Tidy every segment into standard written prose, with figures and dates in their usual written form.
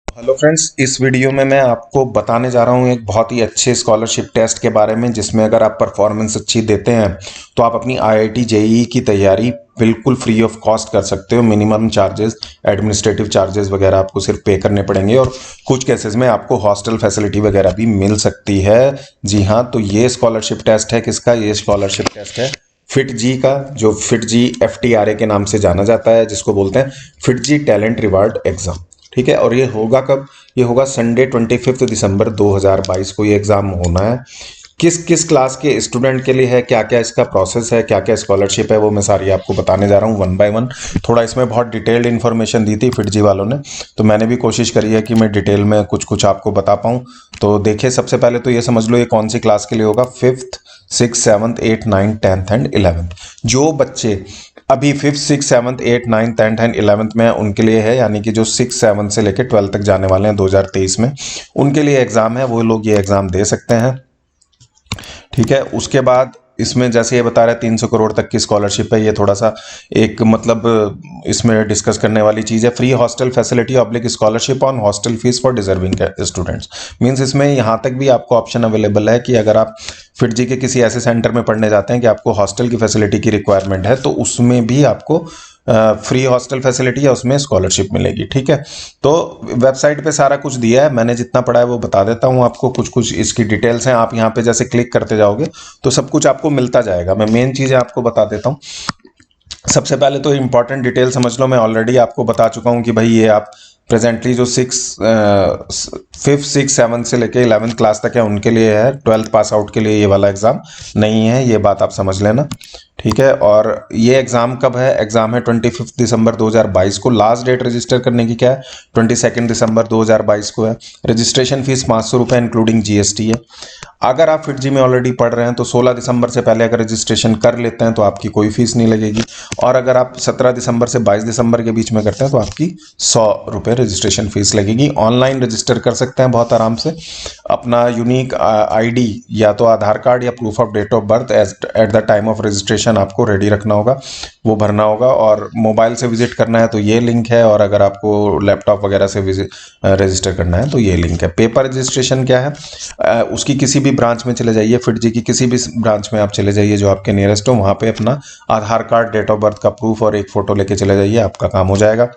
Hello friends, इस video में मैं आपको बताने जा रहा हूँ एक बहुत ही अच्छे स्कॉलरशिप टेस्ट के बारे में, जिसमें अगर आप परफॉर्मेंस अच्छी देते हैं तो आप अपनी आईआईटी जेईई की तैयारी बिल्कुल फ्री ऑफ कॉस्ट कर सकते हो। मिनिमम चार्जेस, एडमिनिस्ट्रेटिव चार्जेस वगैरह आपको सिर्फ पे करने पड़ेंगे और कुछ केसेस में आपको हॉस्टल फैसिलिटी वगैरह भी मिल सकती है। जी हाँ, तो ये स्कॉलरशिप टेस्ट है किसका? ये स्कॉलरशिप टेस्ट है फिट जी का, जो फिट जी FTRA के नाम से जाना जाता है, जिसको बोलते हैं फिट जी टैलेंट रिवार्ड एग्जाम। ठीक है, और ये होगा कब? ये होगा संडे 25 दिसंबर 2022 को ये एग्जाम होना है। किस किस क्लास के स्टूडेंट के लिए है, क्या क्या इसका प्रोसेस है, क्या क्या स्कॉलरशिप है, वो मैं सारी आपको बताने जा रहा हूँ वन बाय वन। थोड़ा इसमें बहुत डिटेल्ड इन्फॉर्मेशन दी थी फिटजी वालों ने, तो मैंने भी कोशिश करी है कि मैं डिटेल में कुछ कुछ आपको बता पाऊँ। तो देखिए, सबसे पहले तो ये समझ लो ये कौन सी क्लास के लिए होगा। 5th 6th 7th 8th 9th 10th and 11th। जो बच्चे अभी 5th 6th 7th 8th 9th 10th and 11th में उनके लिए है, यानी कि जो 6 7 से लेकर 12 तक जाने वाले हैं 2023 में, उनके लिए एग्जाम है, वो लोग ये एग्जाम दे सकते हैं। ठीक है, उसके बाद इसमें जैसे ये बता रहा है 300 करोड़ तक की स्कॉलरशिप है। ये थोड़ा सा एक मतलब इसमें डिस्कस करने वाली चीज़ है। Free hostel facility oblique scholarship on hostel fees for deserving students. Means इसमें यहाँ तक भी आपको ऑप्शन अवेलेबल है कि अगर आप फिटजी के किसी ऐसे सेंटर में पढ़ने जाते हैं कि आपको हॉस्टल की फैसिलिटी की रिक्वायरमेंट है, तो उसमें भी आपको फ्री हॉस्टल फैसिलिटी या उसमें स्कॉलरशिप मिलेगी। ठीक है, तो वेबसाइट पे सारा कुछ दिया है, मैंने जितना पढ़ा है वो बता देता हूँ आपको। कुछ कुछ इसकी डिटेल्स हैं, आप यहाँ पे जैसे क्लिक करते जाओगे तो सब कुछ आपको मिलता जाएगा। मैं मेन चीज़ें आपको बता देता हूँ। सबसे पहले तो इंपॉर्टेंट डिटेल समझ लो। मैं ऑलरेडी आपको बता चुका हूँ कि भाई ये आप प्रेजेंटली जो 5th 6th 7th से लेके 11th क्लास तक है उनके लिए है। 12th पास आउट के लिए ये वाला एग्ज़ाम नहीं है, ये बात आप समझ लेना। ठीक है, और ये एग्ज़ाम कब है? एग्ज़ाम है 25 दिसंबर 2022 को। लास्ट डेट रजिस्टर करने की क्या है? 22 दिसंबर 2022 को है। रजिस्ट्रेशन फीस 500 रुपये इंक्लूडिंग GST है। अगर आप फिटजी में ऑलरेडी पढ़ रहे हैं तो 16 दिसंबर से पहले अगर रजिस्ट्रेशन कर लेते हैं तो आपकी कोई फीस नहीं लगेगी, और अगर आप 17 दिसंबर से 22 दिसंबर के बीच में करते हैं तो आपकी 100 रुपये रजिस्ट्रेशन फीस लगेगी। ऑनलाइन रजिस्टर कर सकते हैं बहुत आराम से। अपना यूनिक ID या तो आधार कार्ड या proof of date of birth at the time of registration आपको रेडी रखना होगा, वो भरना होगा। और मोबाइल से विजिट करना है तो ये लिंक है, और अगर आपको लैपटॉप वगैरह से विजिट रजिस्टर करना है तो ये लिंक है। पेपर रजिस्ट्रेशन क्या है? उसकी किसी भी ब्रांच में चले जाइए, फिटजी की किसी भी ब्रांच में आप चले जाइए जो आपके नियरेस्ट हो, वहाँ पे अपना आधार कार्ड, डेट ऑफ बर्थ का प्रूफ और एक फोटो लेके चले जाइए, आपका काम हो जाएगा।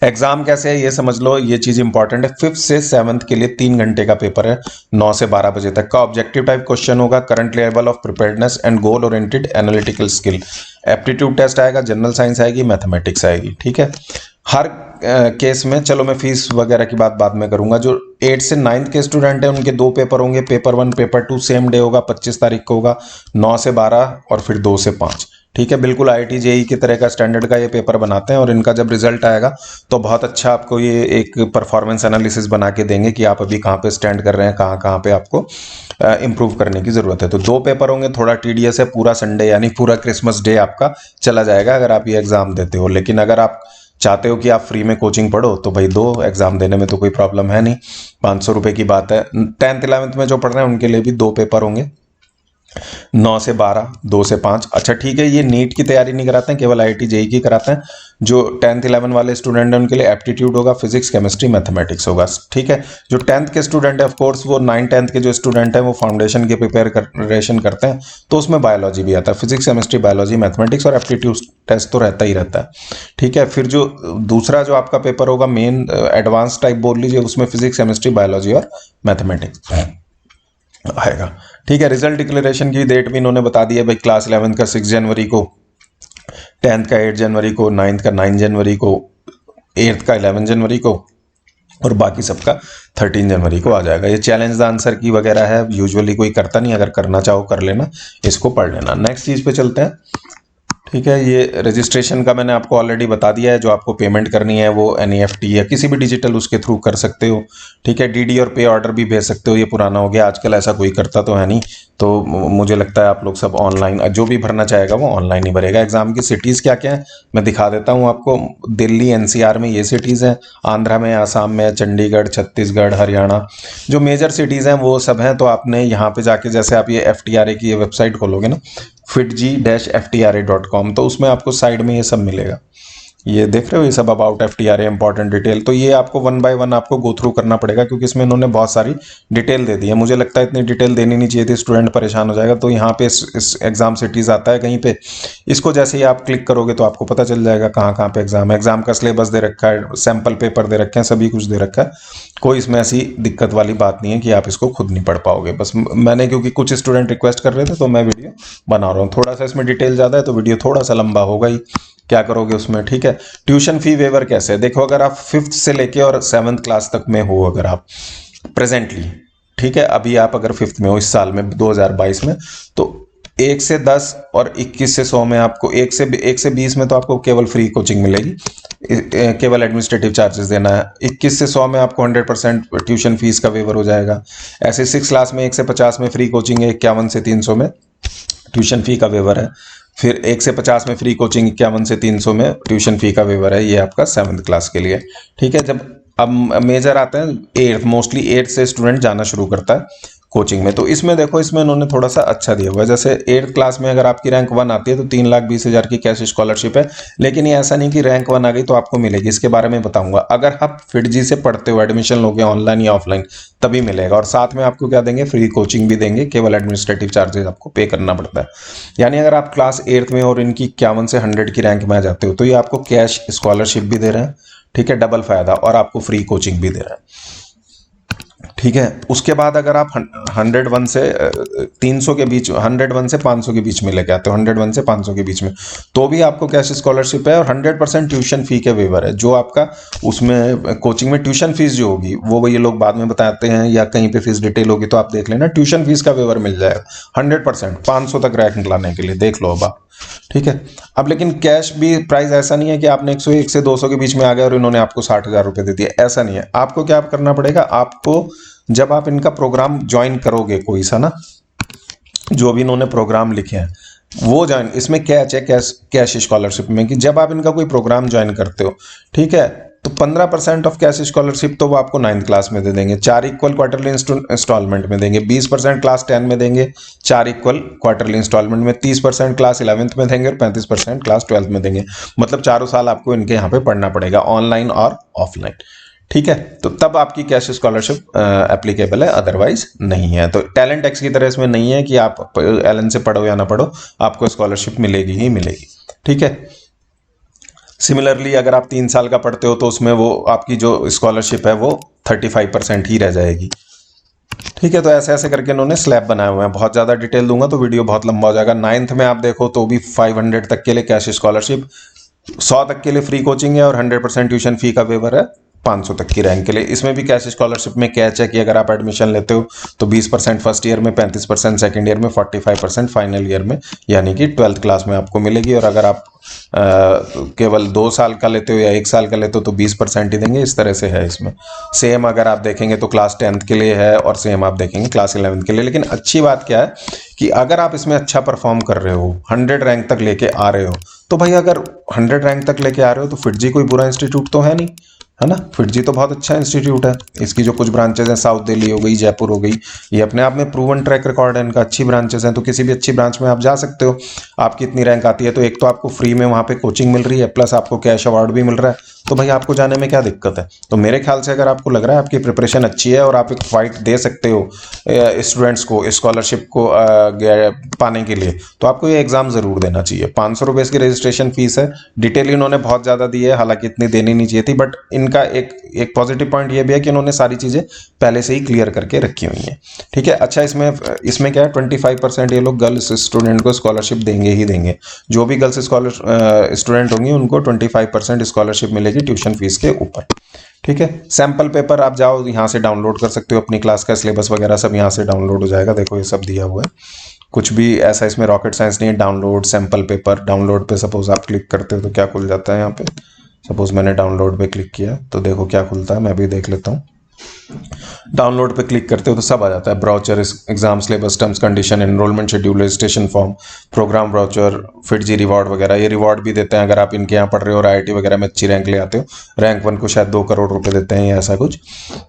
एग्जाम कैसे है ये समझ लो, ये चीज इंपॉर्टेंट है। 5th से 7th के लिए 3 घंटे का पेपर है, 9 से 12 बजे तक का। ऑब्जेक्टिव टाइप क्वेश्चन होगा, current level of preparedness and goal oriented analytical skill. Aptitude test आएगा, जनरल साइंस आएगी, मैथमेटिक्स आएगी। ठीक है, हर केस में, चलो मैं फीस वगैरह की बात बाद में करूंगा। जो 8th से 9th के स्टूडेंट हैं उनके 2 पेपर होंगे। पेपर 1 पेपर 2 सेम डे होगा, 25 तारीख को होगा, 9 से 12 और फिर 2 से 5। ठीक है, बिल्कुल IIT JEE की तरह का स्टैंडर्ड का ये पेपर बनाते हैं, और इनका जब रिजल्ट आएगा तो बहुत अच्छा आपको ये एक परफॉर्मेंस एनालिसिस बना के देंगे कि आप अभी कहाँ पे स्टैंड कर रहे हैं, कहाँ कहाँ पे आपको इंप्रूव करने की जरूरत है। तो 2 पेपर होंगे, थोड़ा टीडियस है। पूरा संडे यानी पूरा क्रिसमस डे आपका चला जाएगा अगर आप ये एग्जाम देते हो। लेकिन अगर आप चाहते हो कि आप फ्री में कोचिंग पढ़ो तो भाई 2 एग्जाम देने में तो कोई प्रॉब्लम है नहीं, 500 रुपये की बात है। 10th 11th में जो पढ़ रहे हैं उनके लिए भी 2 पेपर होंगे, 9 से 12, 2 से 5। अच्छा ठीक है, ये नीट की तैयारी नहीं कराते हैं, केवल IIT JEE की कराते हैं। जो 10th 11 वाले स्टूडेंट हैं उनके लिए एप्टीट्यूड होगा, फिजिक्स केमिस्ट्री मैथमेटिक्स होगा। ठीक है, जो 10th के स्टूडेंट है, ऑफ कोर्स वो 9 10th के जो स्टूडेंट हैं वो फाउंडेशन की प्रिपरेशन करते हैं, तो उसमें बायोलॉजी भी आता है। फिजिक्स केमिस्ट्री बायोलॉजी मैथमेटिक्स और एप्टीट्यूड टेस्ट तो रहता ही रहता है। ठीक है, फिर जो दूसरा जो आपका पेपर होगा मेन एडवांस टाइप बोल लीजिए, उसमें फिजिक्स केमिस्ट्री बायोलॉजी और मैथमेटिक्स आएगा। ठीक है, रिजल्ट डिक्लेरेशन की डेट भी इन्होंने बता दी है भाई। क्लास 11th का 6 जनवरी को, 10th का 8 जनवरी को, 9th का 9 जनवरी को, 8th का 11 जनवरी को, और बाकी सबका 13 जनवरी को आ जाएगा। ये चैलेंज द आंसर की वगैरह है, यूजुअली कोई करता नहीं, अगर करना चाहो कर लेना, इसको पढ़ लेना। नेक्स्ट चीज पे चलते हैं। ठीक है, ये रजिस्ट्रेशन का मैंने आपको ऑलरेडी बता दिया है। जो आपको पेमेंट करनी है वो NEFT या किसी भी डिजिटल उसके थ्रू कर सकते हो। ठीक है, DD और पे ऑर्डर भी भेज सकते हो। ये पुराना हो गया, आजकल ऐसा कोई करता तो है नहीं, तो मुझे लगता है आप लोग सब ऑनलाइन, जो भी भरना चाहेगा वो ऑनलाइन ही भरेगा। एग्जाम की सिटीज़ क्या क्या है मैं दिखा देता हूँ आपको। दिल्ली NCR में ये सिटीज़ हैं, आंध्रा में, आसाम में, चंडीगढ़, छत्तीसगढ़, हरियाणा, जो मेजर सिटीज़ हैं वो सब हैं। तो आपने यहाँ पे जाके, जैसे आप ये FTRA की ये वेबसाइट खोलोगे ना, fitg-ftra.com, तो उसमें आपको साइड में ये सब मिलेगा। ये देख रहे हो, ये सब अबाउट FTRA इंपॉर्टेंट डिटेल। तो ये आपको वन बाय वन आपको गो थ्रू करना पड़ेगा, क्योंकि इसमें इन्होंने बहुत सारी डिटेल दे दी है। मुझे लगता है इतनी डिटेल देनी नहीं चाहिए थी, स्टूडेंट परेशान हो जाएगा। तो यहाँ पे इस एग्जाम सिटीज आता है कहीं पे, इसको जैसे ही आप क्लिक करोगे तो आपको पता चल जाएगा कहाँ कहाँ पे एग्जाम है। एग्जाम का सिलेबस दे रखा है, सैंपल पेपर दे रखे हैं, सभी कुछ दे रखा है। कोई इसमें ऐसी दिक्कत वाली बात नहीं है कि आप इसको खुद नहीं पढ़ पाओगे। बस मैंने, क्योंकि कुछ स्टूडेंट रिक्वेस्ट कर रहे थे, तो मैं वीडियो बना रहा हूँ। थोड़ा सा इसमें डिटेल ज़्यादा है तो वीडियो थोड़ा सा लंबा होगा ही, क्या करोगे उसमें। ठीक है, ट्यूशन फी वेवर कैसे है देखो। अगर आप 5th से लेके और 7th क्लास तक में हो, अगर आप प्रेजेंटली, ठीक है, अभी आप अगर 5th में हो इस साल में 2022 में, तो 1 से 10 और 21 से 100 में आपको 1 से 20 में तो आपको केवल फ्री कोचिंग मिलेगी, केवल एडमिनिस्ट्रेटिव चार्जेस देना है। 21 से 100 में आपको 100% ट्यूशन फीस का वेवर हो जाएगा। ऐसे 6 क्लास में 1 से 50 में फ्री कोचिंग है, 51 से 300 में ट्यूशन फी का वेवर है। फिर 1 से 50 में फ्री कोचिंग, 51 से 300 में ट्यूशन फी का वेवर है। ये आपका 7th क्लास के लिए। ठीक है, जब अब मेजर आता है 8th, मोस्टली 8th से स्टूडेंट जाना शुरू करता है कोचिंग में। तो इसमें देखो, इसमें इन्होंने थोड़ा सा अच्छा दिया हुआ है। जैसे 8th क्लास में अगर आपकी रैंक 1 आती है तो 3,20,000 की कैश स्कॉलरशिप है। लेकिन ये ऐसा नहीं कि रैंक 1 आ गई तो आपको मिलेगी, इसके बारे में बताऊंगा। अगर आप फिटजी से पढ़ते हो, एडमिशन लोगे ऑनलाइन या ऑफलाइन, तभी मिलेगा। और साथ में आपको क्या देंगे, फ्री कोचिंग भी देंगे, केवल एडमिनिस्ट्रेटिव चार्जेस आपको पे करना पड़ता है। यानी अगर आप क्लास 8th में और इनकी 51 से 100 की रैंक में आ जाते हो तो ये आपको कैश स्कॉलरशिप भी दे रहे हैं, ठीक है, डबल फायदा, और आपको फ्री कोचिंग भी दे रहे हैं। ठीक है, उसके बाद अगर आप 101 से 300 के बीच, 101 से 500 के बीच में लेके आते हो, 101 से 500 के बीच में, तो भी आपको कैश स्कॉलरशिप है और 100% ट्यूशन फी के वेवर है। जो आपका उसमें कोचिंग में ट्यूशन फीस जो होगी वो ये लोग बाद में बताते हैं, या कहीं पे फीस डिटेल होगी तो आप देख लेना, ट्यूशन फीस का वेवर मिल जाएगा 100%, 500 तक रैंक लाने के लिए, देख लो अब आप। ठीक है, अब लेकिन कैश भी प्राइस ऐसा नहीं है कि आपने 101 से 200 के बीच में आ गए और इन्होंने आपको 60,000 रुपए दे दिए, ऐसा नहीं है। आपको क्या करना पड़ेगा, आपको जब आप इनका प्रोग्राम ज्वाइन करोगे कोई सा ना, जो भी इन्होंने प्रोग्राम लिखे हैं वो ज्वाइन, इसमें कैच है कैश स्कॉलरशिप में, कि जब आप इनका कोई प्रोग्राम ज्वाइन करते हो, ठीक है, तो 15% ऑफ कैश स्कॉलरशिप तो वो आपको 9th क्लास में दे देंगे, 4 इक्वल क्वार्टरली इंस्टॉलमेंट में देंगे। 20% क्लास 10 में देंगे, 4 इक्वल क्वार्टरली इंस्टॉलमेंट में। 30% क्लास 11th में देंगे और 35% क्लास 12th में देंगे। मतलब चारों साल आपको इनके यहाँ पे पढ़ना पड़ेगा, ऑनलाइन और ऑफलाइन। ठीक है, तो तब आपकी कैश स्कॉलरशिप एप्लीकेबल है, अदरवाइज नहीं है। तो टैलेंट टैक्स की तरह इसमें नहीं है कि आप एलन से पढ़ो या ना पढ़ो, आपको स्कॉलरशिप मिलेगी ही मिलेगी। ठीक है, सिमिलरली अगर आप 3 साल का पढ़ते हो तो उसमें वो आपकी जो स्कॉलरशिप है वो 35% ही रह जाएगी। ठीक है, तो ऐसे ऐसे करके इन्होंने स्लैब बनाए हुए हैं। बहुत ज़्यादा डिटेल दूंगा तो वीडियो बहुत लंबा हो जाएगा। 9th में आप देखो तो भी 500 तक के लिए कैश स्कॉलरशिप, 100 तक के लिए फ्री कोचिंग है और 100% ट्यूशन फी का वेवर है 500 तक की रैंक के लिए। इसमें भी कैश स्कॉलरशिप में कैच है कि अगर आप एडमिशन लेते हो तो 20% फर्स्ट ईयर में, 35% सेकंड ईयर में, 45% फाइनल ईयर में, यानी कि 12th क्लास में आपको मिलेगी। और अगर आप केवल 2 साल का लेते हो या 1 साल का लेते हो तो 20% ही देंगे। इस तरह से है इसमें। सेम अगर आप देखेंगे तो क्लास 10th के लिए है और सेम आप देखेंगे क्लास 11th के लिए। लेकिन अच्छी बात क्या है कि अगर आप इसमें अच्छा परफॉर्म कर रहे हो, 100 रैंक तक लेके आ रहे हो, तो भाई अगर 100 रैंक तक लेके आ रहे हो तो फिटजी कोई बुरा इंस्टीट्यूट तो है नहीं, है ना। फिटजी तो बहुत अच्छा इंस्टीट्यूट है। इसकी जो कुछ ब्रांचेस हैं, साउथ दिल्ली हो गई, जयपुर हो गई, ये अपने आप में प्रूवन ट्रैक रिकॉर्ड है इनका, अच्छी ब्रांचेस हैं। तो किसी भी अच्छी ब्रांच में आप जा सकते हो। आपकी इतनी रैंक आती है तो एक तो आपको फ्री में वहाँ पे कोचिंग मिल रही है, प्लस आपको कैश अवार्ड भी मिल रहा है। तो भाई आपको जाने में क्या दिक्कत है। तो मेरे ख्याल से अगर आपको लग रहा है आपकी प्रिपरेशन अच्छी है और आप एक फाइट दे सकते हो स्टूडेंट्स को स्कॉलरशिप को पाने के लिए, तो आपको ये एग्जाम जरूर देना चाहिए। 500 रुपये इसकी रजिस्ट्रेशन फीस है। डिटेल इन्होंने बहुत ज़्यादा दी है, हालांकि इतनी देनी नहीं चाहिए थी, बट इनका एक पॉजिटिव पॉइंट ये भी है कि इन्होंने सारी चीज़ें पहले से ही क्लियर करके रखी हुई हैं। ठीक है, अच्छा, इसमें क्या है, 25% ये लोग गर्ल्स स्टूडेंट को स्कॉलरशिप देंगे ही देंगे। जो भी गर्ल्स स्टूडेंट होंगी उनको 25% स्कॉलरशिप मिलेगी ट्यूशन फीस के ऊपर। ठीक है, सैंपल पेपर आप जाओ यहाँ से डाउनलोड कर सकते हो, अपनी क्लास का सिलेबस वगैरह सब यहाँ से डाउनलोड हो जाएगा। देखो ये सब दिया हुआ है, कुछ भी ऐसा इसमें रॉकेट साइंस नहीं है। डाउनलोड सैंपल पेपर, डाउनलोड पे सपोज आप क्लिक करते हो तो क्या खुल जाता है यहाँ पे। सपोज मैंने डाउनलोड पे क्लिक किया तो देखो क्या खुलता है, मैं भी देख लेता हूँ। डाउनलोड पे क्लिक करते हो तो सब आ जाता है, brochure, exam syllabus, terms condition, enrolment schedule, registration form, programme brochure, FIITJEE reward वगैरह। ये रिवॉर्ड भी देते हैं अगर आप इनके यहाँ पढ़ रहे हो और IIT वगैरह में अच्छी रैंक ले आते हो। रैंक 1 को शायद 2 करोड़ रुपए देते हैं या ऐसा कुछ।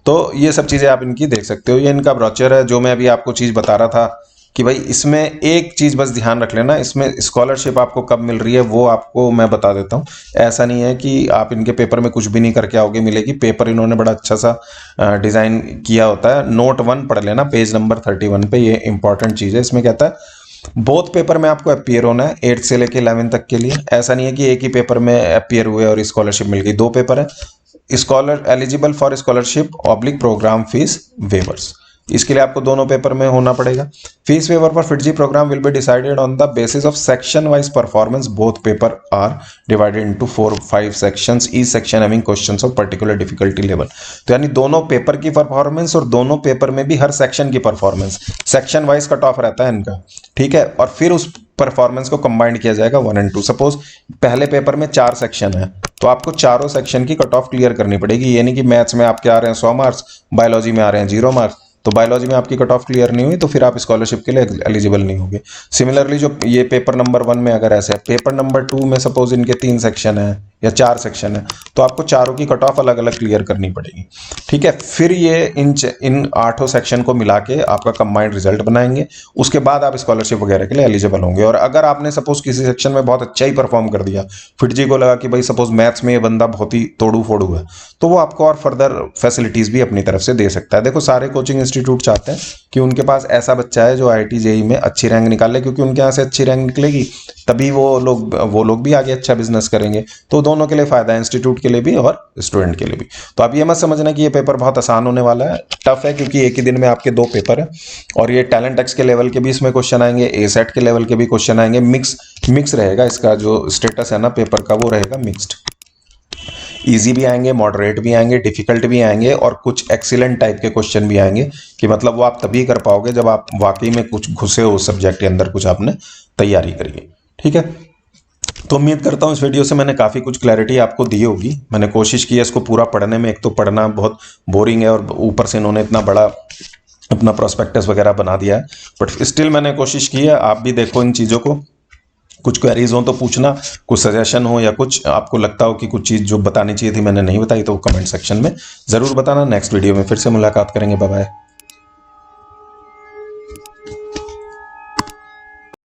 तो ये सब चीज़ें आप इनकी देख सकते हो। ये इनका ब्राउचर है। जो मैं अभी आपको चीज़ बता रहा था कि भाई इसमें एक चीज़ बस ध्यान रख लेना, इसमें स्कॉलरशिप आपको कब मिल रही है वो आपको मैं बता देता हूँ। ऐसा नहीं है कि आप इनके पेपर में कुछ भी नहीं करके आओगे मिलेगी। पेपर इन्होंने बड़ा अच्छा सा डिज़ाइन किया होता है। नोट 1 पढ़ लेना, पेज नंबर 31 पे, ये इंपॉर्टेंट चीज़ है। इसमें कहता है बोथ पेपर में आपको अपियर होना है 8 से लेके 11 तक के लिए। ऐसा नहीं है कि एक ही पेपर में अपियर हुए और स्कॉलरशिप मिल गई। 2 पेपर है। Scholar eligible for scholarship oblique programme fee waivers, इसके लिए आपको दोनों पेपर में होना पड़ेगा। Fee waiver for FIITJEE programme will be decided on the basis of section wise performance. Both paper are divided into 4-5 sections, each section having questions of particular difficulty level. तो यानी दोनों पेपर की परफॉर्मेंस और दोनों paper में भी हर section की performance, section wise cut off रहता है इनका, ठीक है। और फिर उस परफॉर्मेंस को कंबाइंड किया जाएगा 1 और 2। सपोज पहले पेपर में 4 सेक्शन है तो आपको चारों सेक्शन की कट ऑफ क्लियर करनी पड़ेगी। ये नहीं कि मैथ्स में आपके आ रहे हैं 100 मार्क्स, बायोलॉजी में आ रहे हैं 0 मार्क्स, तो बायोलॉजी में आपकी कट ऑफ क्लियर नहीं हुई तो फिर आप स्कॉलरशिप के लिए एलिजिबल नहीं होंगे। सिमिलरली जो ये पेपर नंबर 1 में अगर ऐसे है, पेपर नंबर 2 में सपोज इनके 3 सेक्शन है या 4 सेक्शन है, तो आपको चारों की कट ऑफ अलग अलग क्लियर करनी पड़ेगी, ठीक है। फिर ये इन 8 सेक्शन को मिला के आपका कंबाइंड रिजल्ट बनाएंगे, उसके बाद आप स्कॉलरशिप वगैरह के लिए एलिजिबल होंगे। और अगर आपने सपोज किसी सेक्शन में बहुत अच्छा ही परफॉर्म कर दिया, फिटजी को लगा कि भाई सपोज मैथ्स में ये बंदा बहुत ही तोड़ू फोड़ू है, तो वो आपको और फर्दर फैसिलिटीज भी अपनी तरफ से दे सकता है। देखो सारे कोचिंग इंस्टीट्यूट चाहते हैं कि उनके पास ऐसा बच्चा है जो आईआईटी जेईई में अच्छी रैंक निकाल ले, क्योंकि उनके यहाँ से अच्छी रैंक निकलेगी तभी वो लोग भी आगे अच्छा बिजनेस करेंगे। तो दोनों के लिए फायदा है, इंस्टीट्यूट के लिए भी और स्टूडेंट के लिए भी। तो आप ये मत समझना कि ये पेपर बहुत आसान होने वाला है, टफ है, क्योंकि एक ही दिन में आपके 2 पेपर है। और ये टैलेंट एक्स के लेवल के भी इसमें क्वेश्चन आएंगे, ए सेट के लेवल के भी क्वेश्चन आएंगे। मिक्स रहेगा, इसका जो स्टेटस है ना पेपर का वो रहेगा मिक्स्ड। इजी भी आएंगे, मॉडरेट भी आएंगे, डिफिकल्ट भी आएंगे और कुछ एक्सीलेंट टाइप के क्वेश्चन भी आएंगे, कि मतलब वो आप तभी कर पाओगे जब आप वाकई में कुछ घुसे हो सब्जेक्ट के अंदर, कुछ आपने तैयारी करी है, ठीक है। तो उम्मीद करता हूँ इस वीडियो से मैंने काफ़ी कुछ क्लैरिटी आपको दी होगी। मैंने कोशिश की है इसको पूरा पढ़ने में, एक तो पढ़ना बहुत बोरिंग है और ऊपर से इन्होंने इतना बड़ा अपना प्रोस्पेक्टस वगैरह बना दिया है, बट स्टिल मैंने कोशिश की है। आप भी देखो इन चीज़ों को, कुछ क्वेरीज हो तो पूछना, कुछ सजेशन हो या कुछ आपको लगता हो कि कुछ चीज़ जो बतानी चाहिए थी मैंने नहीं बताई, तो कमेंट सेक्शन में ज़रूर बताना। नेक्स्ट वीडियो में फिर से मुलाकात करेंगे। Bye bye.